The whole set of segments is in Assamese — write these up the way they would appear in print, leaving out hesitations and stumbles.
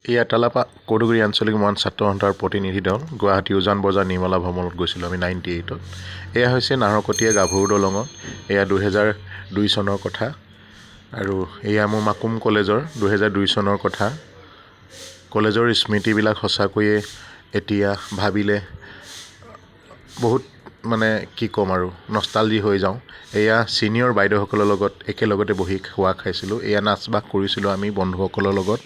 এয়া তালাপা কৌদুগুৰি আঞ্চলিক মহান ছাত্ৰ সন্থাৰ প্ৰতিনিধি দল গুৱাহাটী উজান বজাৰ নিৰ্মলা ভ্ৰমণত গৈছিলোঁ আমি 98ত। এয়া হৈছে নাহৰকটীয়া গাভৰু দলঙত, এয়া 2002 চনৰ কথা। আৰু এয়া মোৰ মাকুম কলেজৰ 2002 চনৰ কথা। কলেজৰ স্মৃতিবিলাক সঁচাকৈয়ে এতিয়া ভাবিলে বহুত কি ক'ম আৰু নষ্টালজি হৈ যাওঁ। এয়া ছিনিয়ৰ বাইদেউসকলৰ লগত একেলগতে বহি খোৱা খাইছিলোঁ। এয়া নাচ বাগ কৰিছিলোঁ আমি বন্ধুসকলৰ লগত।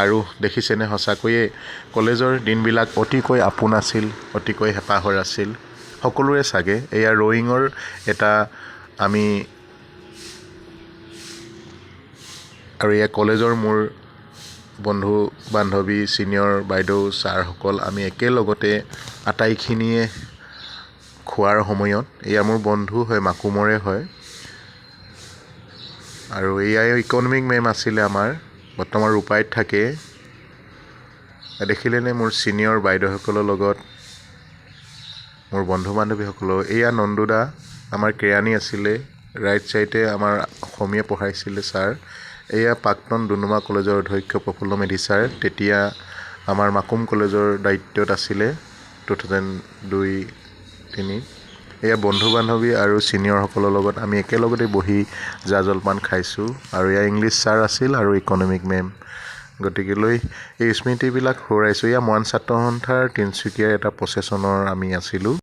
আৰু দেখিছেনে সঁচাকৈয়ে কলেজৰ দিনবিলাক অতিকৈ আপোন আছিল, অতিকৈ হেঁপাহৰ আছিল সকলোৰে চাগে। এয়া ৰয়িঙৰ এটা আমি আৰু এয়া কলেজৰ মোৰ বন্ধু বান্ধৱী ছিনিয়ৰ বাইদেউ ছাৰসকল আমি একেলগতে আটাইখিনিয়ে খোৱাৰ সময়ত। এয়া মোৰ বন্ধু হয়, মাকুমৰে হয়। আৰু এয়াই ইকনমিক মেম আছিলে আমাৰ, বৰ্তমান ৰূপাইত থাকে। দেখিলেনে মোৰ ছিনিয়ৰ বাইদেউসকলৰ লগত মোৰ বন্ধু বান্ধৱীসকলৰ। এয়া নন্দুদা আমাৰ কেৰাণী আছিলে, ৰাইট ছাইডে আমাৰ অসমীয়া পঢ়াইছিলে ছাৰ। এয়া প্ৰাক্তন ডুমডুমা কলেজৰ অধ্যক্ষ প্ৰফুল্ল মেধি ছাৰ, তেতিয়া আমাৰ মাকুম কলেজৰ দায়িত্বত আছিলে 2002-03। এয়া বন্ধু বান্ধৱী আৰু ছিনিয়ৰসকলৰ লগত আমি একেলগতে বহি জা জলপান খাইছোঁ। আৰু এয়া ইংলিছ ছাৰ আছিল আৰু ইকনমিক মেম। গতিকেলৈ এই স্মৃতিবিলাক সোঁৱৰাইছোঁ। এয়া মৰাণ ছাত্ৰ সন্থাৰ তিনিচুকীয়াৰ এটা প্ৰচেছনৰ আমি আছিলোঁ।